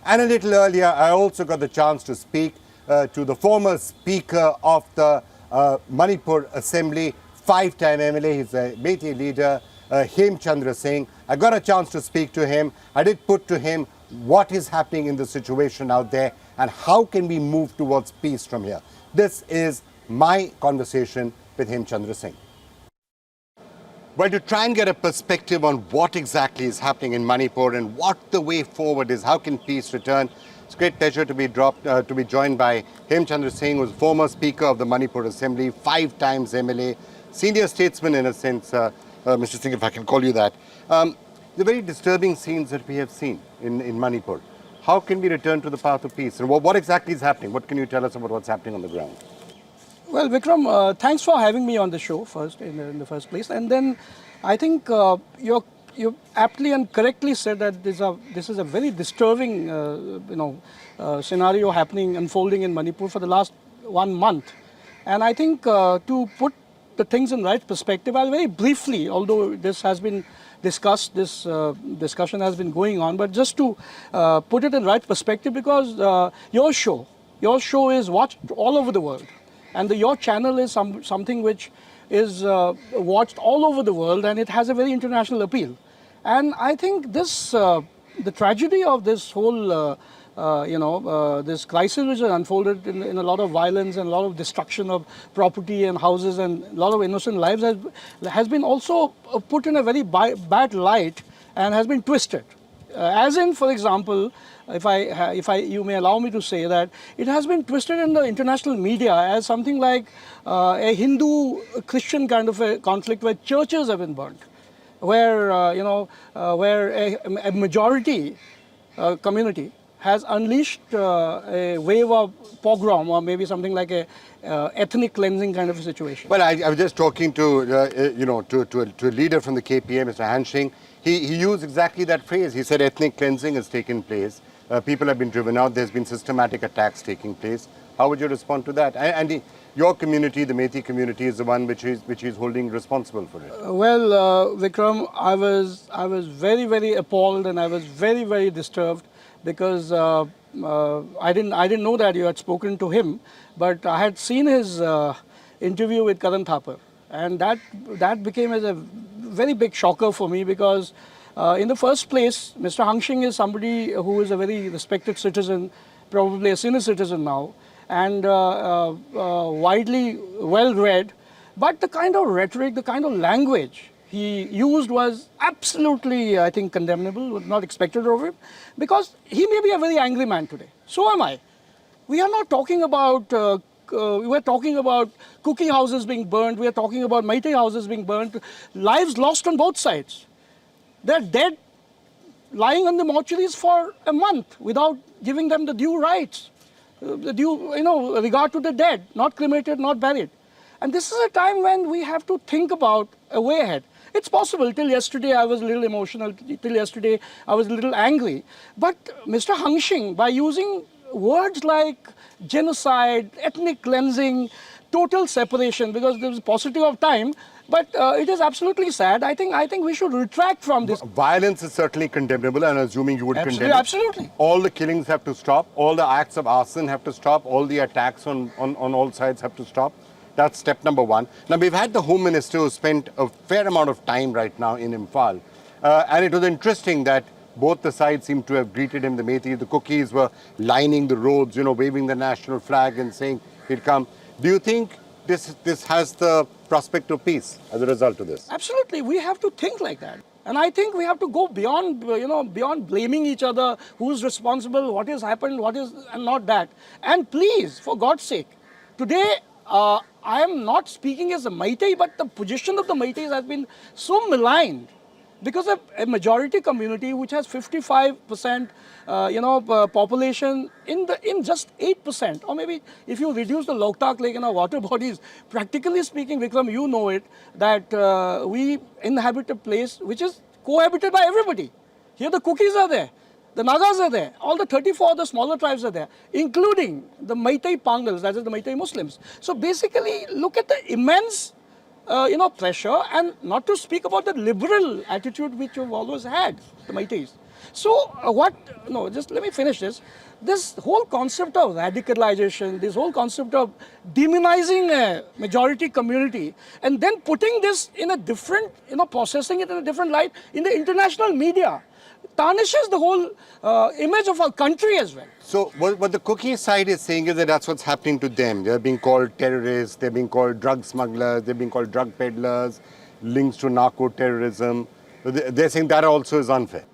And a little earlier, I also got the chance to speak to the former Speaker of the Manipur Assembly, five-time MLA, he's a Meitei leader, Hemchandra Singh. I got a chance to speak to him. I did put to him what is happening in the situation out there and how can we move towards peace from here. This is my conversation with Hemchandra Singh. Well, to try and get a perspective on what exactly is happening in Manipur and what the way forward is, how can peace return, it's a great pleasure to be joined by Hemchandra Singh, who is former Speaker of the Manipur Assembly, 5 times MLA, senior statesman in a sense, Mr. Singh, if I can call you that. The very disturbing scenes that we have seen in Manipur. How can we return to the path of peace? And what exactly is happening? What can you tell us about what's happening on the ground? Well, Vikram, thanks for having me on the show first, in the first place. And then I think you aptly and correctly said that this is a very disturbing scenario unfolding in Manipur for the last 1 month. And I think to put the things in right perspective, I'll very briefly, although this has been discussed, this discussion has been going on, but just to put it in right perspective, because your show is watched all over the world. And your channel is something which is watched all over the world, and it has a very international appeal. And I think this, the tragedy of this whole, this crisis which has unfolded in a lot of violence and a lot of destruction of property and houses and a lot of innocent lives has been also put in a very bad light and has been twisted. As in, for example, you may allow me to say that it has been twisted in the international media as something like a Hindu-Christian kind of a conflict where churches have been burnt, where where a majority community has unleashed a wave of pogrom, or maybe something like a ethnic cleansing kind of a situation. Well, I was just talking to to a leader from the KPA, Mr. Hansing. He used exactly that phrase. He said ethnic cleansing has taken place. People have been driven out. There's been systematic attacks taking place. How would you respond to that? And your community, the Meitei community, is the one which is holding responsible for it. Well, Vikram, I was very, very appalled, and I was very, very disturbed because I didn't know that you had spoken to him, but I had seen his interview with Karan Thapar, and that became as a very big shocker for me because. In the first place, Mr. Hansing is somebody who is a very respected citizen, probably a senior citizen now, and widely well-read. But the kind of rhetoric, the kind of language he used was absolutely, I think, condemnable, not expected of him, because he may be a very angry man today. So am I. We are not talking about we're talking about Kuki houses being burned. We are talking about Meitei houses being burned. Lives lost on both sides. They're dead, lying in the mortuaries for a month without giving them the due rights, the due, regard to the dead, not cremated, not buried. And this is a time when we have to think about a way ahead. It's possible. Till yesterday, I was a little emotional. Till yesterday, I was a little angry. But Mr. Hansing, by using words like genocide, ethnic cleansing, total separation, because there was a paucity of time, but it is absolutely sad. I think we should retract from this. Violence is certainly condemnable, and assuming you would condemn it. Absolutely. All the killings have to stop. All the acts of arson have to stop. All the attacks on all sides have to stop. That's step number 1. Now, we've had the Home Minister who spent a fair amount of time right now in Imphal. And it was interesting that both the sides seem to have greeted him. The Meitei, the Kukis were lining the roads, waving the national flag and saying he'd come. Do you think this has the prospect of peace as a result of this? Absolutely. We have to think like that. And I think we have to go beyond, beyond blaming each other, who's responsible, what has happened, and not that. And please, for God's sake, today I am not speaking as a Meitei, but the position of the Meiteis has been so maligned because of a majority community which has 55% population in just 8%, or maybe if you reduce the Loktak Lake and our water bodies, practically speaking, Vikram, you know it, that we inhabit a place which is cohabited by everybody. Here the Kukis are there, the Nagas are there, all the 34 other smaller tribes are there, including the Meitei Pangals, that is the Meitei Muslims. So basically, look at the immense pressure, and not to speak about the liberal attitude which you've always had, the Meiteis. So no, just let me finish this. This whole concept of radicalization, this whole concept of demonizing a majority community and then putting this in a different, processing it in a different light in the international media tarnishes the whole image of our country as well. So what the Kuki side is saying is that that's what's happening to them. They're being called terrorists, they're being called drug smugglers, they're being called drug peddlers, links to narco-terrorism. They're saying that also is unfair.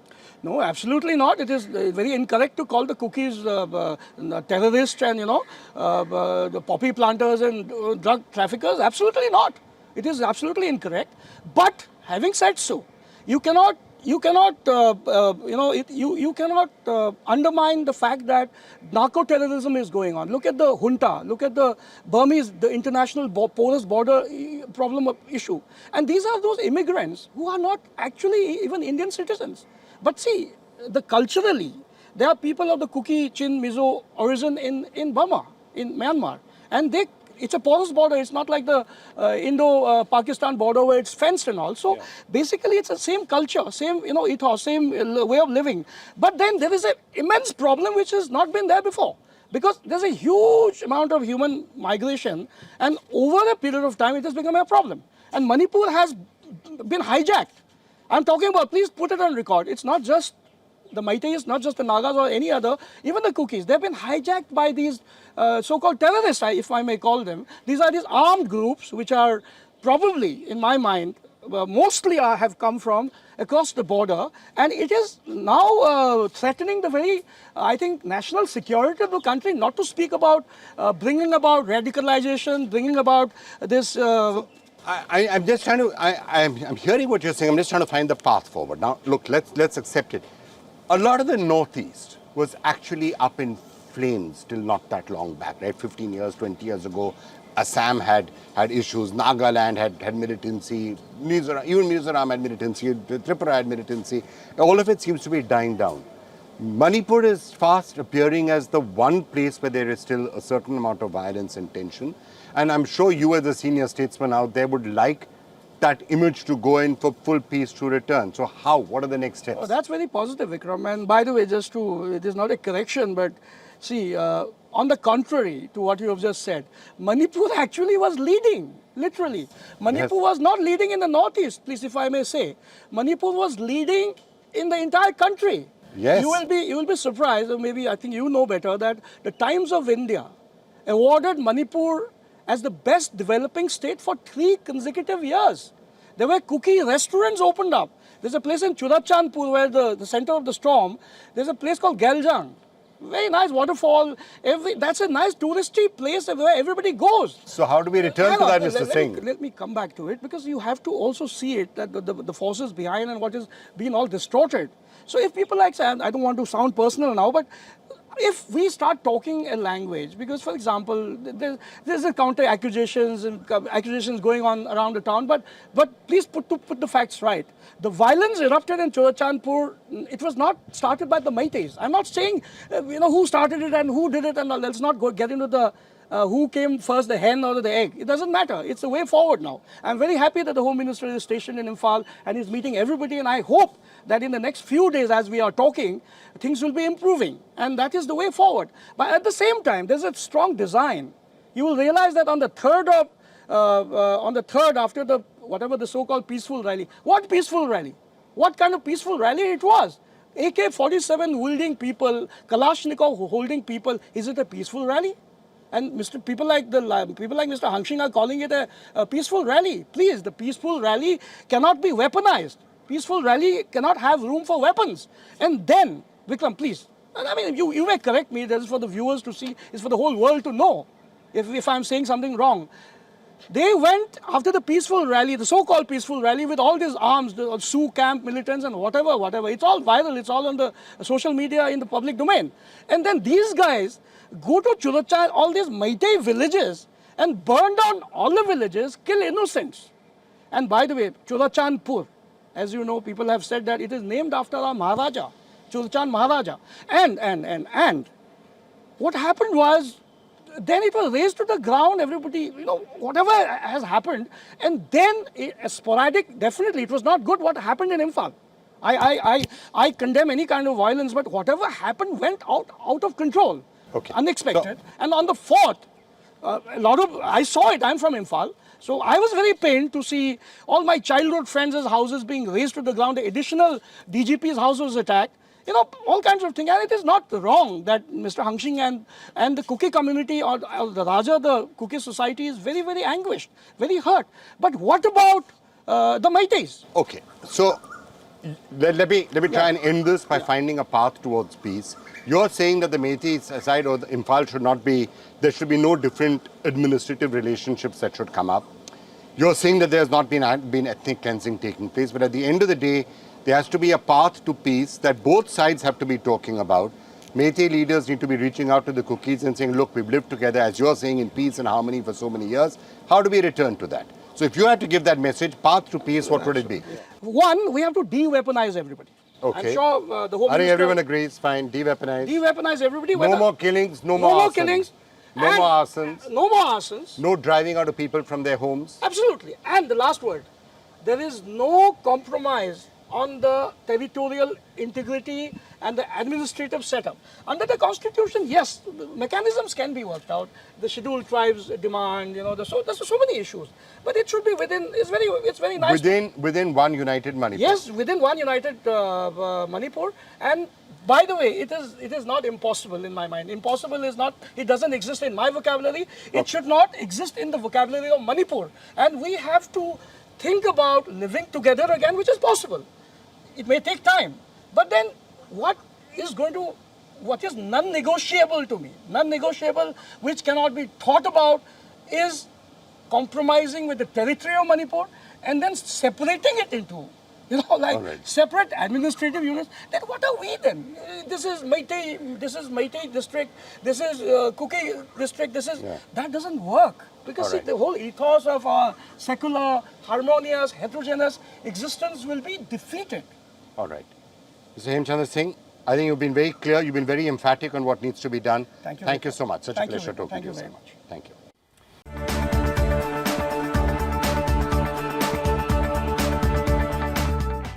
No, absolutely not. It is very incorrect to call the cookies terrorists and, the poppy planters and drug traffickers. Absolutely not. It is absolutely incorrect. But having said so, you cannot undermine the fact that narco-terrorism is going on. Look at the junta, look at the Burmese, the international porous border problem issue. And these are those immigrants who are not actually even Indian citizens. But see, culturally, there are people of the Kuki, Chin, Mizo origin in Burma, in Myanmar. And it's a porous border. It's not like the Indo-Pakistan border where it's fenced and all. So basically, it's the same culture, same ethos, same way of living. But then there is an immense problem which has not been there before. Because there's a huge amount of human migration, and over a period of time, it has become a problem. And Manipur has been hijacked. I'm talking about, please put it on record, it's not just the Meiteis, not just the Nagas or any other, even the Kukis. They've been hijacked by these so-called terrorists, if I may call them. These are these armed groups which are probably, in my mind, mostly have come from across the border, and it is now threatening the very, I think, national security of the country, not to speak about bringing about radicalization, bringing about this... I'm just trying to, I'm hearing what you're saying. I'm just trying to find the path forward. Now, look, let's accept it. A lot of the Northeast was actually up in flames till not that long back, right? 15 years, 20 years ago, Assam had issues, Nagaland had militancy, even Mizoram had militancy, Tripura had militancy. All of it seems to be dying down. Manipur is fast appearing as the one place where there is still a certain amount of violence and tension. And I'm sure you as a senior statesman out there would like that image to go in for full peace to return. So how? What are the next steps? Oh, that's very positive, Vikram. And by the way, it is not a correction, but see, on the contrary to what you have just said, Manipur actually was leading, literally. Manipur was not leading in the Northeast, please, if I may say. Manipur was leading in the entire country. Yes. You will be surprised, or maybe I think you know better, that the Times of India awarded Manipur as the best developing state for 3 consecutive years. There were Kuki restaurants opened up. There's a place in Churachandpur where the center of the storm, there's a place called Galjang. Very nice waterfall. That's a nice touristy place where everybody goes. So how do we return to that, Mr. Singh? Let me come back to it, because you have to also see it, that the forces behind and what is being all distorted. So if people like, say, I don't want to sound personal now, but if we start talking a language, because for example, there's a counter accusations and accusations going on around the town, but please put the facts right. The violence erupted in Churachandpur. It was not started by the Meiteis. I'm not saying who started it and who did it, and let's not get into the who came first, the hen or the egg. It doesn't matter. It's the way forward now. I'm very happy that the Home Minister is stationed in Imphal and is meeting everybody, and I hope that in the next few days as we are talking, things will be improving, and that is the way forward. But at the same time, there's a strong design. You will realize that on the third after the whatever the so-called peaceful rally, what peaceful rally? What kind of peaceful rally it was? AK-47 wielding people, Kalashnikov holding people, is it a peaceful rally? And people like Mr. Hangshing are calling it a peaceful rally. Please, the peaceful rally cannot be weaponized. Peaceful rally cannot have room for weapons. And then, Vikram, please, I mean, you may correct me, this is for the viewers to see, it's for the whole world to know if I'm saying something wrong. They went after the peaceful rally, the so-called peaceful rally, with all these arms, the Sioux camp militants and whatever. It's all viral, it's all on the social media in the public domain. And then these guys go to Churachan, all these Meitei villages, and burn down all the villages, kill innocents. And by the way, Churachandpur, as you know, people have said that it is named after our Maharaja, Churachan Maharaja. And what happened was, then it was raised to the ground, everybody, whatever has happened. And then, sporadic, definitely, it was not good what happened in Imphal. I condemn any kind of violence, but whatever happened went out of control, unexpected. And on the 4th, I saw it. I'm from Imphal, so I was very pained to see all my childhood friends' houses being razed to the ground. The additional DGP's house was attacked. You know, all kinds of things. And it is not wrong that Mr. Hangshing and the Kuki community or the Raja, the Kuki society is very, very anguished, very hurt. But what about the Meiteis? Okay, so let me try and end this by finding a path towards peace. You're saying that the Meitei side or the Imphal should not be, there should be no different administrative relationships that should come up. You're saying that there's not been ethnic cleansing taking place, but at the end of the day, there has to be a path to peace that both sides have to be talking about. Meitei leaders need to be reaching out to the Kukis and saying, look, we've lived together, as you're saying, in peace and harmony for so many years. How do we return to that? So if you had to give that message, path to peace, what would it be? One, we have to de-weaponize everybody. Okay. I'm sure the Home I think Minister, everyone agrees, fine, de-weaponize. De-weaponize everybody. No more killings, no more killings. No more arsons. No more arsons. No driving out of people from their homes. Absolutely. And the last word, there is no compromise on the territorial integrity and the administrative setup. Under the Constitution, yes, mechanisms can be worked out. The scheduled tribes demand, you know, there's so many issues. But it should be within, it's very nice. Within one united Manipur. Yes, within one united Manipur. And by the way, it is not impossible in my mind. Impossible is not, it doesn't exist in my vocabulary. It should not exist in the vocabulary of Manipur. And we have to think about living together again, which is possible. It may take time, but then what is non-negotiable to me, non-negotiable, which cannot be thought about, is compromising with the territory of Manipur and then separating it into, you know, like separate administrative units. Then what are we then? This is Meitei district, this is Kuki district, that doesn't work. Because see, the whole ethos of our secular, harmonious, heterogeneous existence will be defeated. All right. Mr. Hemchandra Singh, I think you've been very clear, you've been very emphatic on what needs to be done. Thank you. Thank you so much. Such a pleasure talking to you. Thank you very much. Thank you.